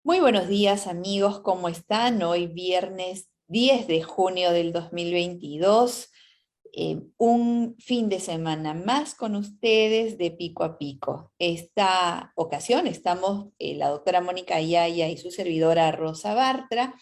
Muy buenos días amigos, ¿cómo están? Hoy viernes 10 de junio del 2022, un fin de semana más con ustedes de Pico a Pico. Esta ocasión estamos la doctora Mónica Ayaya y su servidora Rosa Bartra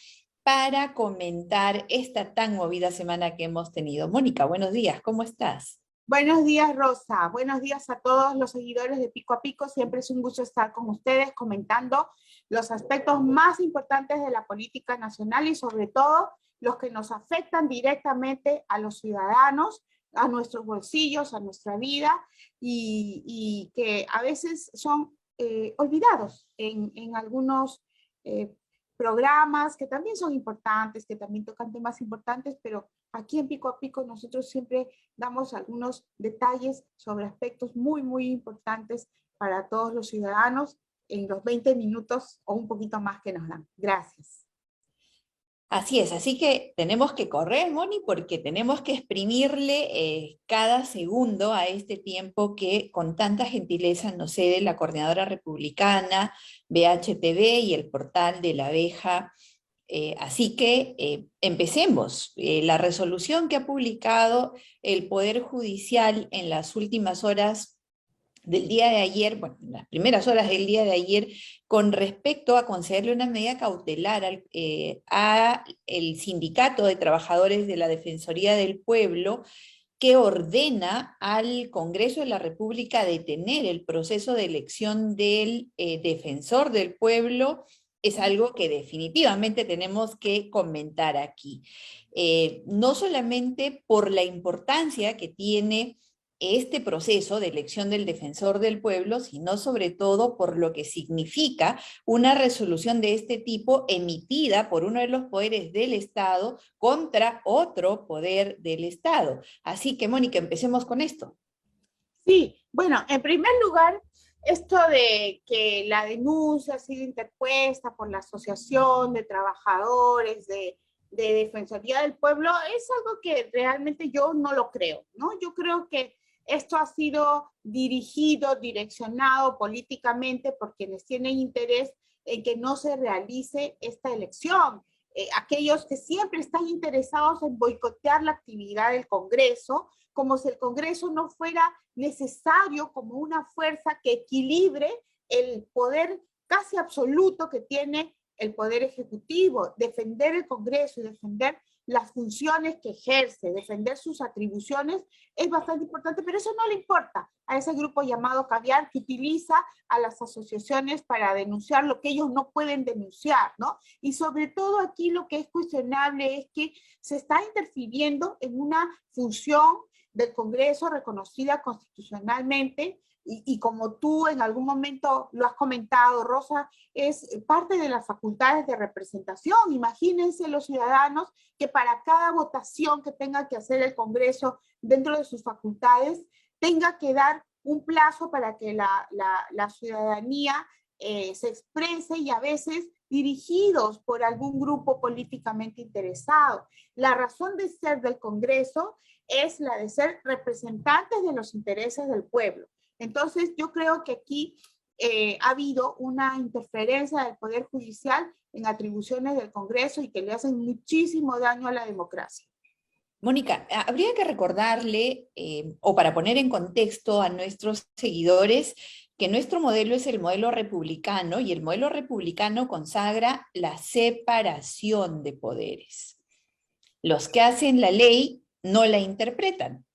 para comentar esta tan movida semana que hemos tenido. Mónica, buenos días, ¿cómo estás? Buenos días, Rosa. Buenos días a todos los seguidores de Pico a Pico. Siempre es un gusto estar con ustedes comentando los aspectos más importantes de la política nacional y sobre todo los que nos afectan directamente a los ciudadanos, a nuestros bolsillos, a nuestra vida y que a veces son olvidados en algunos eh, programas que también son importantes, que también tocan temas importantes, pero aquí en Pico a Pico nosotros siempre damos algunos detalles sobre aspectos muy importantes para todos los ciudadanos en los 20 minutos o un poquito más que nos dan. Gracias. Así es, así que tenemos que correr, Moni, porque tenemos que exprimirle cada segundo a este tiempo que con tanta gentileza nos cede la Coordinadora Republicana, BHTV y el portal de la abeja. Así que empecemos. La resolución que ha publicado el Poder Judicial en las últimas horas del día de ayer, bueno, en las primeras horas del día de ayer, con respecto a concederle una medida cautelar a el Sindicato de Trabajadores de la Defensoría del Pueblo, que ordena al Congreso de la República detener el proceso de elección del defensor del pueblo. Es algo que definitivamente tenemos que comentar aquí. No solamente por la importancia que tiene este proceso de elección del defensor del pueblo, sino sobre todo por lo que significa una resolución de este tipo emitida por uno de los poderes del Estado contra otro poder del Estado. Así que, Mónica, empecemos con esto. Sí, bueno, en primer lugar, esto de que la denuncia ha sido interpuesta por la Asociación de Trabajadores de Defensoría del Pueblo es algo que realmente yo no lo creo, ¿no? Yo creo que esto ha sido dirigido, direccionado políticamente por quienes tienen interés en que no se realice esta elección. Aquellos que siempre están interesados en boicotear la actividad del Congreso, como si el Congreso no fuera necesario como una fuerza que equilibre el poder casi absoluto que tiene el Poder Ejecutivo. Defender el Congreso y defender las funciones que ejerce, defender sus atribuciones es bastante importante, pero eso no le importa a ese grupo llamado Caviar que utiliza a las asociaciones para denunciar lo que ellos no pueden denunciar, ¿no? Y sobre todo aquí lo que es cuestionable es que se está interfiriendo en una función del Congreso reconocida constitucionalmente y como tú en algún momento lo has comentado, Rosa, es parte de las facultades de representación. Imagínense los ciudadanos que para cada votación que tenga que hacer el Congreso dentro de sus facultades, tenga que dar un plazo para que la ciudadanía se exprese y a veces dirigidos por algún grupo políticamente interesado. La razón de ser del Congreso es la de ser representantes de los intereses del pueblo. Entonces, yo creo que aquí ha habido una interferencia del Poder Judicial en atribuciones del Congreso y que le hacen muchísimo daño a la democracia. Mónica, habría que recordarle, o para poner en contexto a nuestros seguidores, que nuestro modelo es el modelo republicano y el modelo republicano consagra la separación de poderes. Los que hacen la ley no la interpretan.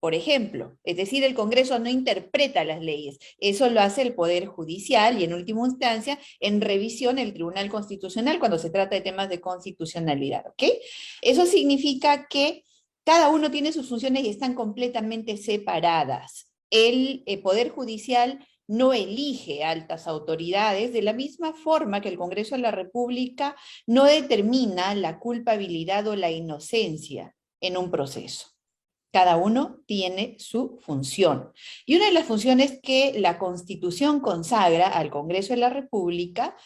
Por ejemplo, es decir, el Congreso no interpreta las leyes, eso lo hace el Poder Judicial y en última instancia, en revisión, el Tribunal Constitucional cuando se trata de temas de constitucionalidad, ¿ok? Eso significa que cada uno tiene sus funciones y están completamente separadas. El Poder Judicial no elige altas autoridades de la misma forma que el Congreso de la República no determina la culpabilidad o la inocencia en un proceso. Cada uno tiene su función. Y una de las funciones que la Constitución consagra al Congreso de la República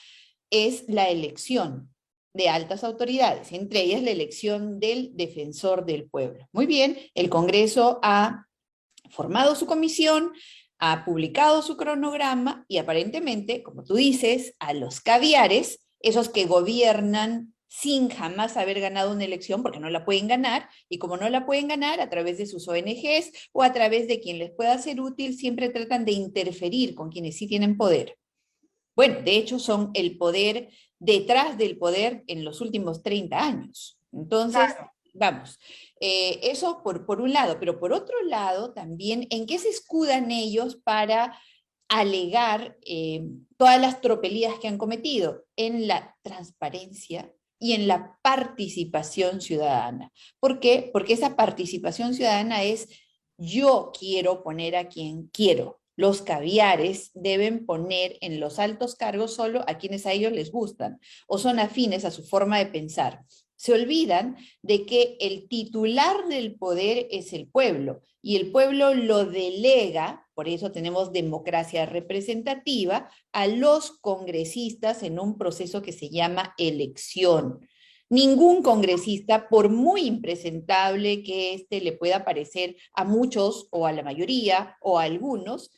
es la elección de altas autoridades, entre ellas la elección del defensor del pueblo. Muy bien, el Congreso ha formado su comisión, ha publicado su cronograma y aparentemente, como tú dices, a los caviares, esos que gobiernan sin jamás haber ganado una elección, porque no la pueden ganar, y como no la pueden ganar a través de sus ONGs o a través de quien les pueda ser útil, siempre tratan de interferir con quienes sí tienen poder. Bueno, de hecho son el poder detrás del poder en los últimos 30 años. Entonces, Claro. vamos, eso por un lado, pero por otro lado también, ¿en qué se escudan ellos para alegar todas las tropelías que han cometido? En la transparencia y en la participación ciudadana. ¿Por qué? Porque esa participación ciudadana es yo quiero poner a quien quiero. Los caviares deben poner en los altos cargos solo a quienes a ellos les gustan o son afines a su forma de pensar. Se olvidan de que el titular del poder es el pueblo y el pueblo lo delega, por eso tenemos democracia representativa, a los congresistas en un proceso que se llama elección. Ningún congresista, por muy impresentable que éste le pueda parecer a muchos o a la mayoría o a algunos,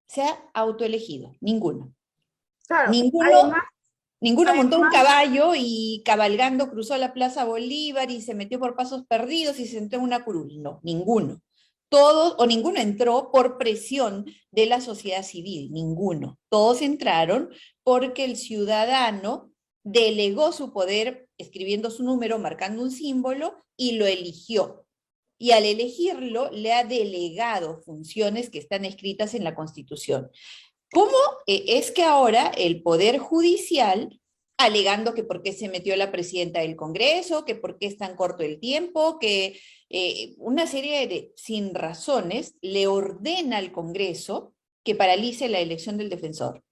se ha autoelegido. Ninguno. Claro, Ninguno, además, ninguno montó un además, caballo y cabalgando cruzó la Plaza Bolívar y se metió por pasos perdidos y se sentó en una curul. No, ninguno. Todos, o ninguno entró por presión de la sociedad civil, ninguno. Todos entraron porque el ciudadano delegó su poder escribiendo su número, marcando un símbolo y lo eligió. Y al elegirlo le ha delegado funciones que están escritas en la Constitución. ¿Cómo es que ahora el Poder Judicial, alegando que por qué se metió la presidenta del Congreso, que por qué es tan corto el tiempo, que una serie de sin razones, le ordena al Congreso que paralice la elección del defensor?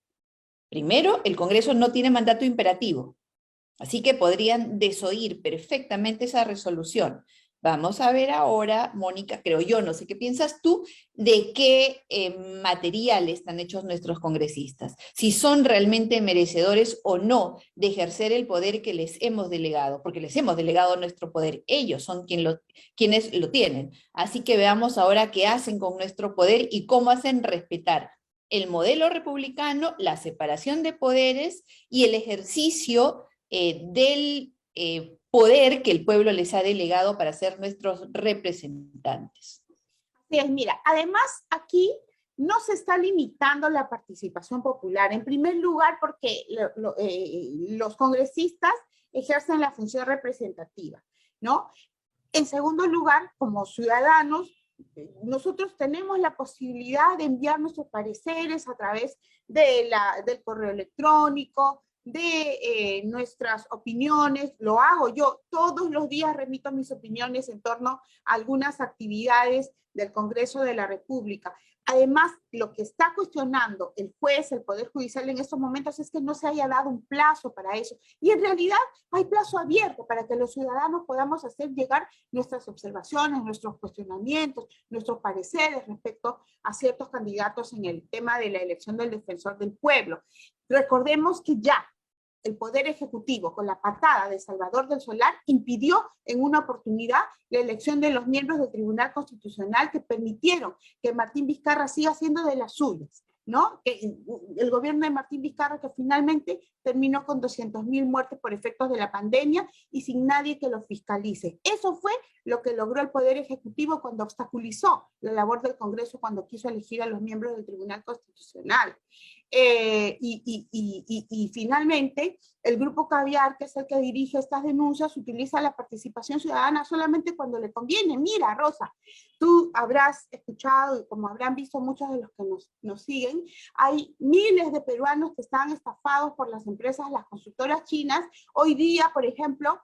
Primero, el Congreso no tiene mandato imperativo, así que podrían desoír perfectamente esa resolución. Vamos a ver ahora, Mónica, creo yo, no sé qué piensas tú, de qué material están hechos nuestros congresistas, si son realmente merecedores o no de ejercer el poder que les hemos delegado, porque les hemos delegado nuestro poder, ellos son quienes lo tienen. Así que veamos ahora qué hacen con nuestro poder y cómo hacen respetar el modelo republicano, la separación de poderes y el ejercicio del poder que el pueblo les ha delegado para ser nuestros representantes. así es, mira, además aquí no se está limitando la participación popular. En primer lugar, porque los congresistas ejercen la función representativa, ¿no? En segundo lugar, como ciudadanos, nosotros tenemos la posibilidad de enviar nuestros pareceres a través del correo electrónico, de nuestras opiniones. Lo hago yo todos los días, remito mis opiniones en torno a algunas actividades del Congreso de la República. Además, lo que está cuestionando el juez, el Poder Judicial en estos momentos es que no se haya dado un plazo para eso. Y en realidad hay plazo abierto para que los ciudadanos podamos hacer llegar nuestras observaciones, nuestros cuestionamientos, nuestros pareceres respecto a ciertos candidatos en el tema de la elección del defensor del pueblo. Recordemos que ya el Poder Ejecutivo, con la patada de Salvador del Solar, impidió en una oportunidad la elección de los miembros del Tribunal Constitucional que permitieron que Martín Vizcarra siga siendo de las suyas, ¿no? Que el gobierno de Martín Vizcarra que finalmente terminó con 200.000 muertes por efectos de la pandemia y sin nadie que lo fiscalice. Eso fue lo que logró el Poder Ejecutivo cuando obstaculizó la labor del Congreso cuando quiso elegir a los miembros del Tribunal Constitucional. Y finalmente, el Grupo Caviar, que es el que dirige estas denuncias, utiliza la participación ciudadana solamente cuando le conviene. Mira, Rosa, tú habrás escuchado, y como habrán visto muchos de los que nos siguen, hay miles de peruanos que están estafados por las empresas, las constructoras chinas. Hoy día, por ejemplo,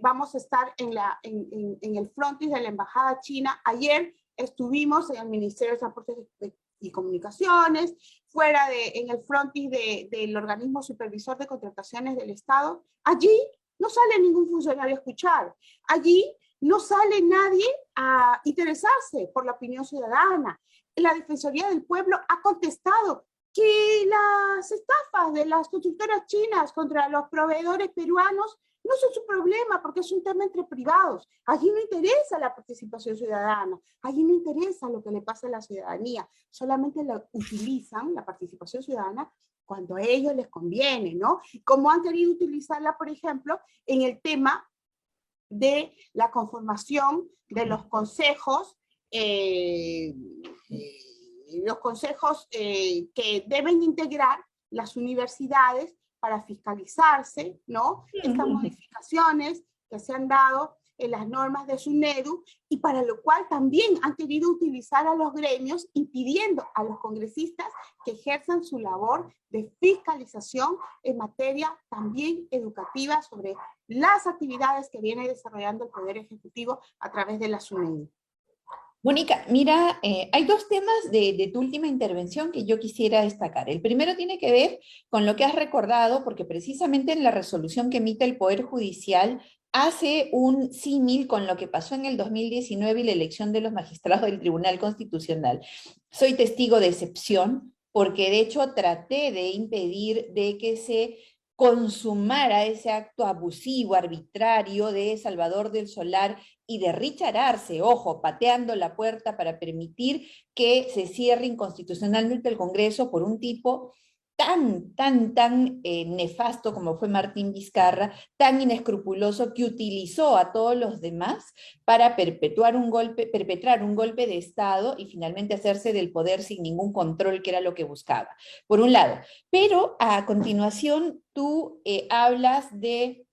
vamos a estar en el frontis de la Embajada China. Ayer estuvimos en el Ministerio de Transportes y Comunicaciones, en el frontis del organismo supervisor de contrataciones del Estado. Allí no sale ningún funcionario a escuchar. Allí no sale nadie a interesarse por la opinión ciudadana. La Defensoría del Pueblo ha contestado que las estafas de las constructoras chinas contra los proveedores peruanos no son su problema porque es un tema entre privados. Allí no interesa la participación ciudadana, allí no interesa lo que le pasa a la ciudadanía, solamente utilizan la participación ciudadana cuando a ellos les conviene, ¿no? Como han querido utilizarla, por ejemplo, en el tema de la conformación de los consejos que deben integrar las universidades para fiscalizarse, ¿no? Estas modificaciones que se han dado en las normas de SUNEDU, y para lo cual también han querido utilizar a los gremios, impidiendo a los congresistas que ejerzan su labor de fiscalización en materia también educativa sobre las actividades que viene desarrollando el Poder Ejecutivo a través de la SUNEDU. Mónica, mira, hay dos temas de tu última intervención que yo quisiera destacar. El primero tiene que ver con lo que has recordado, porque precisamente en la resolución que emite el Poder Judicial hace un símil con lo que pasó en el 2019 y la elección de los magistrados del Tribunal Constitucional. Soy testigo de excepción, porque de hecho traté de impedir de que se consumara ese acto abusivo, arbitrario de Salvador del Solar y de Richard Arce, ojo, pateando la puerta para permitir que se cierre inconstitucionalmente el Congreso por un tipo tan nefasto como fue Martín Vizcarra, tan inescrupuloso que utilizó a todos los demás para perpetrar un golpe de Estado y finalmente hacerse del poder sin ningún control, que era lo que buscaba, por un lado. Pero a continuación tú hablas de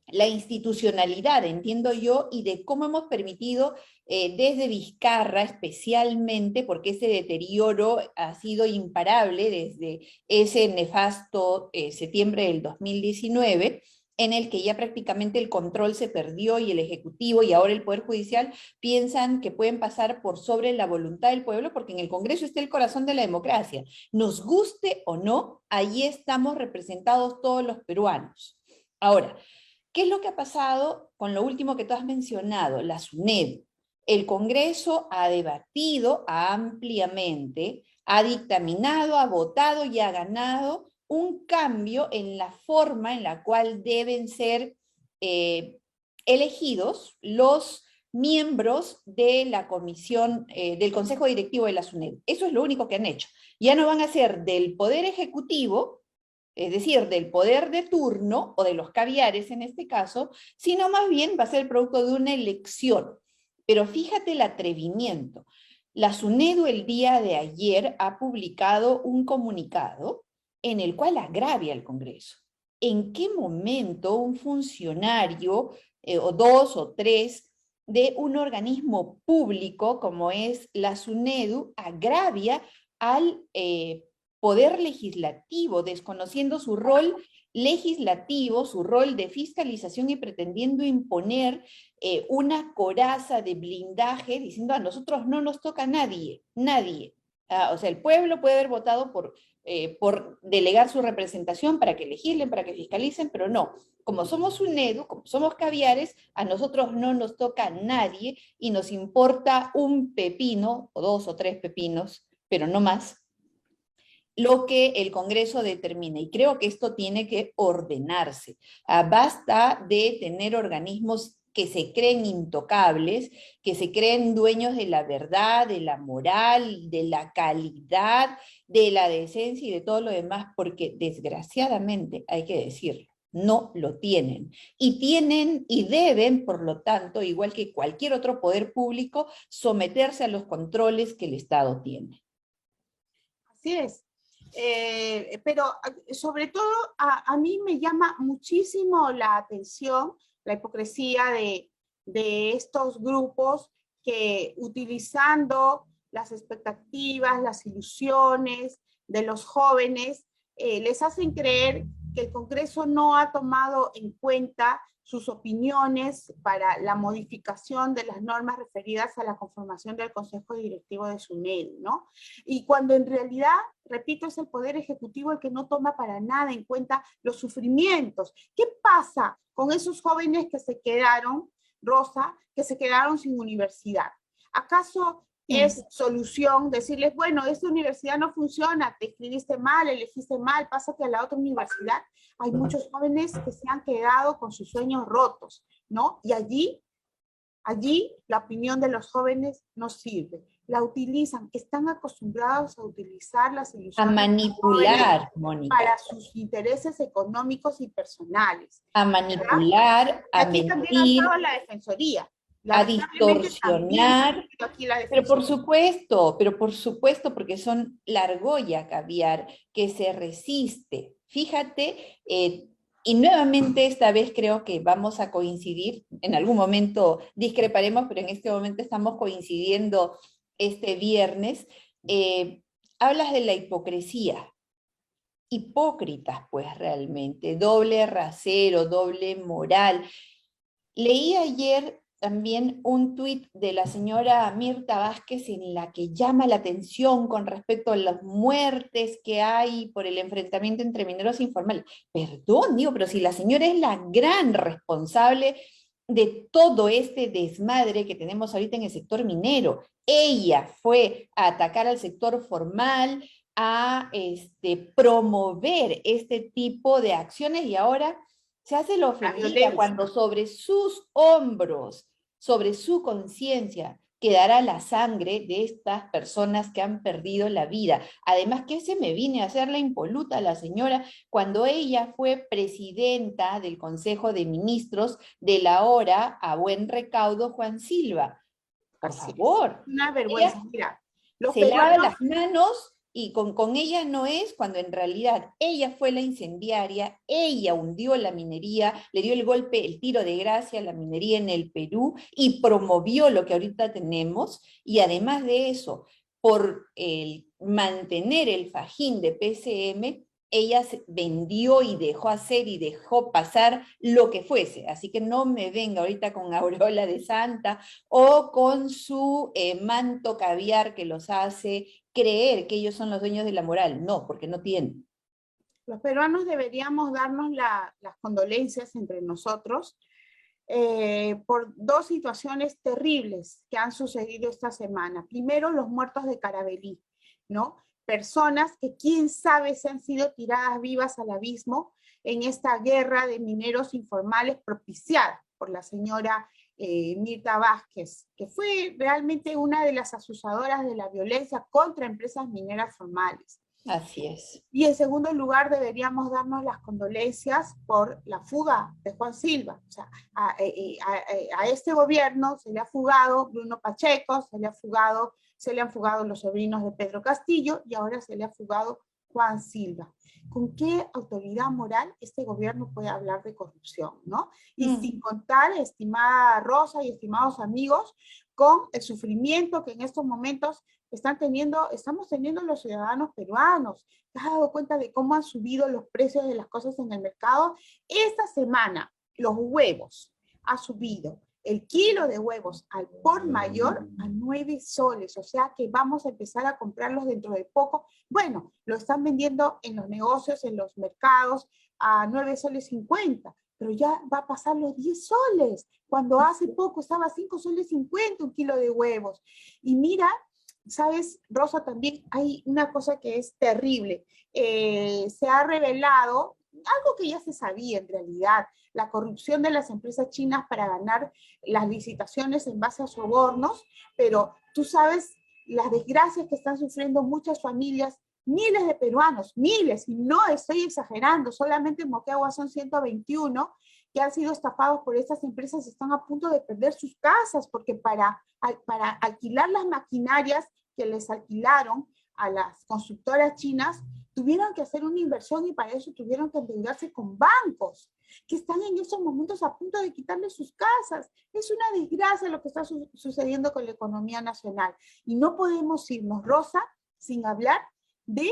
la institucionalidad, entiendo yo, y de cómo hemos permitido desde Vizcarra especialmente, porque ese deterioro ha sido imparable desde ese nefasto septiembre del 2019, en el que ya prácticamente el control se perdió y el Ejecutivo y ahora el Poder Judicial piensan que pueden pasar por sobre la voluntad del pueblo, porque en el Congreso está el corazón de la democracia. Nos guste o no, ahí estamos representados todos los peruanos. Ahora, ¿qué es lo que ha pasado con lo último que tú has mencionado, la SUNEDU? El Congreso ha debatido ampliamente, ha dictaminado, ha votado y ha ganado un cambio en la forma en la cual deben ser elegidos los miembros de la comisión, del Consejo Directivo de la SUNEDU. Eso es lo único que han hecho. Ya no van a ser del Poder Ejecutivo, es decir, del poder de turno, o de los caviares en este caso, sino más bien va a ser el producto de una elección. Pero fíjate el atrevimiento. La SUNEDU el día de ayer ha publicado un comunicado en el cual agravia al Congreso. ¿En qué momento un funcionario, o dos o tres, de un organismo público como es la SUNEDU agravia al poder legislativo, desconociendo su rol legislativo, su rol de fiscalización y pretendiendo imponer una coraza de blindaje, diciendo a nosotros no nos toca nadie, nadie? O sea, el pueblo puede haber votado por delegar su representación para que legislen, para que fiscalicen, pero no. Como somos SUNEDU, como somos caviares, a nosotros no nos toca nadie y nos importa un pepino, o dos o tres pepinos, pero no más, lo que el Congreso determine. Y creo que esto tiene que ordenarse. Basta de tener organismos que se creen intocables, que se creen dueños de la verdad, de la moral, de la calidad, de la decencia y de todo lo demás, porque desgraciadamente, hay que decirlo, no lo tienen. Y tienen y deben, por lo tanto, igual que cualquier otro poder público, someterse a los controles que el Estado tiene. Así es. Pero sobre todo a mí me llama muchísimo la atención la hipocresía de estos grupos que, utilizando las expectativas, las ilusiones de los jóvenes, les hacen creer que el Congreso no ha tomado en cuenta sus opiniones para la modificación de las normas referidas a la conformación del Consejo Directivo de SUNEDU, ¿no? Y cuando en realidad, repito, es el Poder Ejecutivo el que no toma para nada en cuenta los sufrimientos. ¿Qué pasa con esos jóvenes que se quedaron, Rosa, que se quedaron sin universidad? ¿Acaso es solución decirles, bueno, esta universidad no funciona, te escribiste mal, elegiste mal, pásate a la otra universidad. Hay muchos jóvenes que se han quedado con sus sueños rotos, ¿no? Y allí la opinión de los jóvenes no sirve. La utilizan, están acostumbrados a utilizar las A ilusiones manipular, Mónica. para sus intereses económicos y personales. A manipular, Y a aquí también ha mentir, estado la defensoría. a Lamentablemente también se ha distorsionar. metido aquí la Pero defensoría. por supuesto, porque son la argolla caviar que se resiste. Fíjate, y nuevamente esta vez creo que vamos a coincidir, en algún momento discreparemos, pero en este momento estamos coincidiendo este viernes. Hablas de la hipocresía. Hipócritas, pues realmente, doble rasero, doble moral. Leí ayer también un tuit de la señora Mirta Vázquez en la que llama la atención con respecto a las muertes que hay por el enfrentamiento entre mineros informales. Perdón, digo, pero si la señora es la gran responsable de todo este desmadre que tenemos ahorita en el sector minero. Ella fue a atacar al sector formal, a promover este tipo de acciones y ahora se hace la ofendida cuando sobre sus hombros, sobre su conciencia, quedará la sangre de estas personas que han perdido la vida. Además, ¿qué se me viene a hacer la impoluta a la señora cuando ella fue presidenta del Consejo de Ministros de la ahora, a buen recaudo, Juan Silva? Por favor. Una vergüenza, mira. Los Se lava las manos y con ella no es, cuando en realidad ella fue la incendiaria, ella hundió la minería, le dio el golpe, el tiro de gracia a la minería en el Perú y promovió lo que ahorita tenemos, y además de eso, por mantener el fajín de PCM, ella vendió y dejó hacer y dejó pasar lo que fuese. Así que no me venga ahorita con aureola de santa o con su manto caviar que los hace creer que ellos son los dueños de la moral. No, porque no tienen. Los peruanos deberíamos darnos las condolencias entre nosotros por dos situaciones terribles que han sucedido esta semana. Primero, los muertos de Caravelí, ¿no? Personas que quién sabe si han sido tiradas vivas al abismo en esta guerra de mineros informales propiciada por la señora Mirta Vázquez, que fue realmente una de las asusadoras de la violencia contra empresas mineras formales. Así es. Y en segundo lugar, deberíamos darnos las condolencias por la fuga de Juan Silva. O sea, a este gobierno se le ha fugado Bruno Pacheco, se le han fugado los sobrinos de Pedro Castillo y ahora se le ha fugado Juan Silva. ¿Con qué autoridad moral este gobierno puede hablar de corrupción, no? Y sin contar, estimada Rosa y estimados amigos, con el sufrimiento que en estos momentos estamos teniendo los ciudadanos peruanos. ¿Te has dado cuenta de cómo han subido los precios de las cosas en el mercado? Esta semana, los huevos ha subido el kilo de huevos al por mayor a 9 soles, o sea que vamos a empezar a comprarlos dentro de poco. Bueno, lo están vendiendo en los negocios, en los mercados, a 9 soles 50, pero ya va a pasar los 10 soles, cuando hace poco estaba a 5 soles 50 un kilo de huevos. Y mira, ¿sabes, Rosa? También hay una cosa que es terrible. Se ha revelado algo que ya se sabía en realidad, la corrupción de las empresas chinas para ganar las licitaciones en base a sobornos, pero tú sabes las desgracias que están sufriendo muchas familias, miles de peruanos, miles, y no estoy exagerando, solamente en Moquegua son 121 que han sido estafados por estas empresas, están a punto de perder sus casas, porque para alquilar las maquinarias que les alquilaron a las constructoras chinas, tuvieron que hacer una inversión y para eso tuvieron que endeudarse con bancos que están en estos momentos a punto de quitarles sus casas. Es una desgracia lo que está sucediendo con la economía nacional. Y no podemos irnos, Rosa, sin hablar de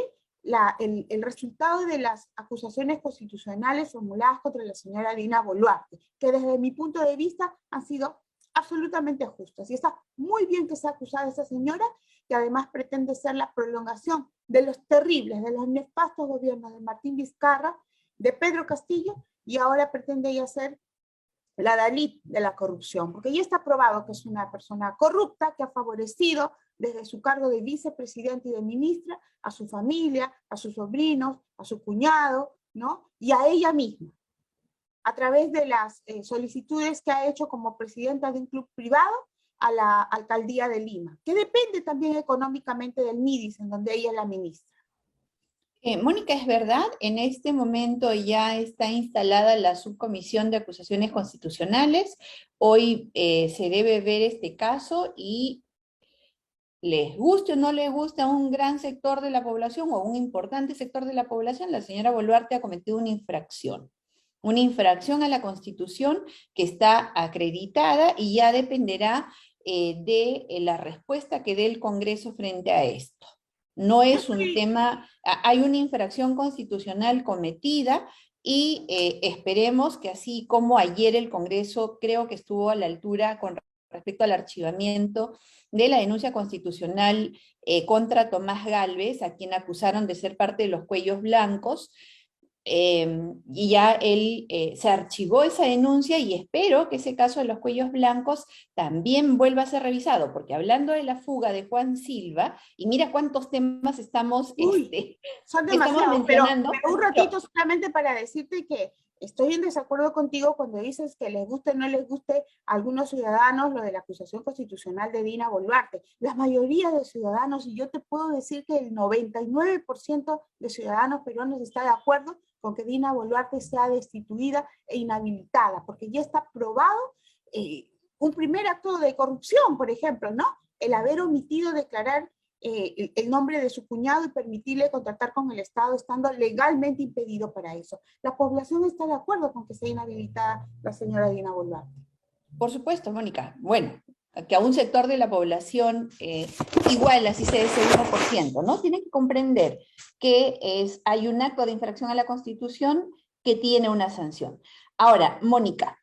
el resultado de las acusaciones constitucionales formuladas contra la señora Dina Boluarte, que desde mi punto de vista han sido absolutamente justas. Y está muy bien que sea acusada esta señora, que además pretende ser la prolongación de los terribles, de los nefastos gobiernos de Martín Vizcarra, de Pedro Castillo, y ahora pretende ella ser la Dalit de la corrupción, porque ya está probado que es una persona corrupta, que ha favorecido desde su cargo de vicepresidenta y de ministra, a su familia, a sus sobrinos, a su cuñado, ¿no? Y a ella misma, a través de las solicitudes que ha hecho como presidenta de un club privado a la alcaldía de Lima, que depende también económicamente del MIDIS, en donde ella es la ministra. Mónica, es verdad, en este momento ya está instalada la subcomisión de acusaciones constitucionales. Hoy se debe ver este caso y les guste o no les guste a un gran sector de la población o un importante sector de la población, la señora Boluarte ha cometido una infracción a la Constitución que está acreditada y ya dependerá de la respuesta que dé el Congreso frente a esto. No es un tema, hay una infracción constitucional cometida y esperemos que así como ayer el Congreso creo que estuvo a la altura con respecto al archivamiento de la denuncia constitucional contra Tomás Gálvez, a quien acusaron de ser parte de los Cuellos Blancos, y ya él se archivó esa denuncia y espero que ese caso de los Cuellos Blancos también vuelva a ser revisado, porque hablando de la fuga de Juan Silva, y mira cuántos temas estamos, son estamos demasiados, mencionando. pero un ratito solamente para decirte que estoy en desacuerdo contigo cuando dices que les guste o no les guste a algunos ciudadanos lo de la acusación constitucional de Dina Boluarte. La mayoría de ciudadanos, y yo te puedo decir que el 99% de ciudadanos peruanos está de acuerdo con que Dina Boluarte sea destituida e inhabilitada, porque ya está probado un primer acto de corrupción, por ejemplo, ¿no? El haber omitido declarar el nombre de su cuñado y permitirle contratar con el Estado estando legalmente impedido para eso. La población está de acuerdo con que sea inhabilitada la señora Dina Boluarte. Por supuesto, Mónica. Bueno, que a un sector de la población, igual así sea ese 1%, ¿no? Tiene que comprender que hay un acto de infracción a la Constitución que tiene una sanción. Ahora, Mónica,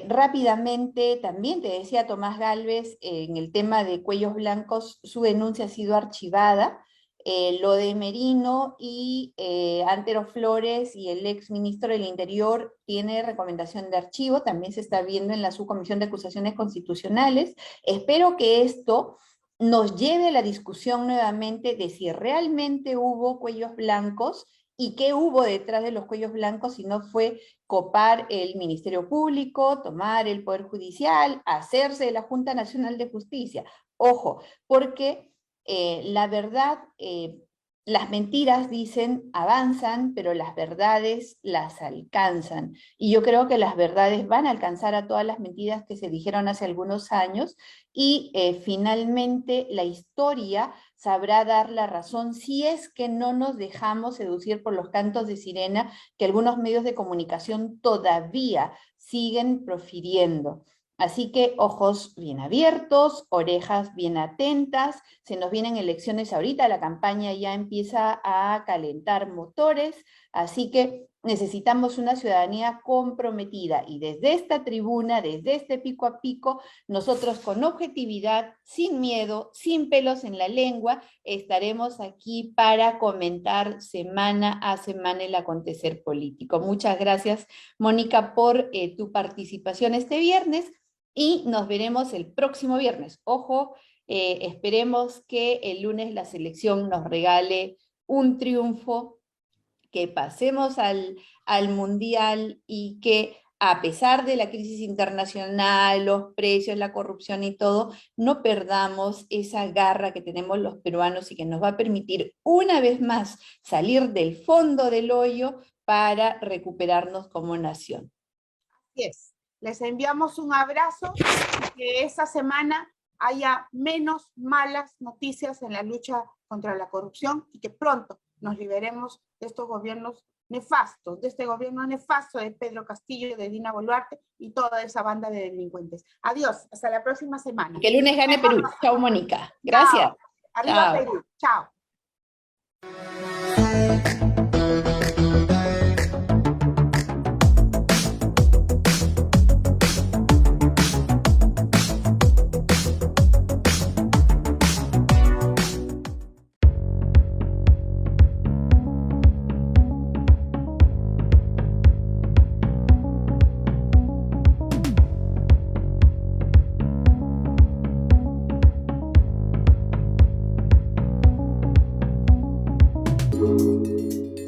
rápidamente también te decía Tomás Gálvez, en el tema de Cuellos Blancos, su denuncia ha sido archivada. Lo de Merino y Antero Flores y el ex ministro del Interior tiene recomendación de archivo, también se está viendo en la subcomisión de acusaciones constitucionales. Espero que esto nos lleve a la discusión nuevamente de si realmente hubo cuellos blancos y qué hubo detrás de los cuellos blancos, si no fue copar el Ministerio Público, tomar el Poder Judicial, hacerse de la Junta Nacional de Justicia. Ojo, porque la verdad, las mentiras dicen avanzan, pero las verdades las alcanzan. Y yo creo que las verdades van a alcanzar a todas las mentiras que se dijeron hace algunos años y finalmente la historia sabrá dar la razón si es que no nos dejamos seducir por los cantos de sirena que algunos medios de comunicación todavía siguen profiriendo. Así que ojos bien abiertos, orejas bien atentas, se nos vienen elecciones ahorita, la campaña ya empieza a calentar motores, así que necesitamos una ciudadanía comprometida y desde esta tribuna, desde este pico a pico, nosotros con objetividad, sin miedo, sin pelos en la lengua, estaremos aquí para comentar semana a semana el acontecer político. Muchas gracias, Mónica, por tu participación este viernes. Y nos veremos el próximo viernes. Ojo, esperemos que el lunes la selección nos regale un triunfo, que pasemos al Mundial y que a pesar de la crisis internacional, los precios, la corrupción y todo, no perdamos esa garra que tenemos los peruanos y que nos va a permitir una vez más salir del fondo del hoyo para recuperarnos como nación. Así es. Les enviamos un abrazo y que esta semana haya menos malas noticias en la lucha contra la corrupción y que pronto nos liberemos de estos gobiernos nefastos, de este gobierno nefasto de Pedro Castillo, de Dina Boluarte y toda esa banda de delincuentes. Adiós, hasta la próxima semana. Que el lunes gane Perú. Chao, Mónica. Gracias. Chao. Arriba Perú. Chao.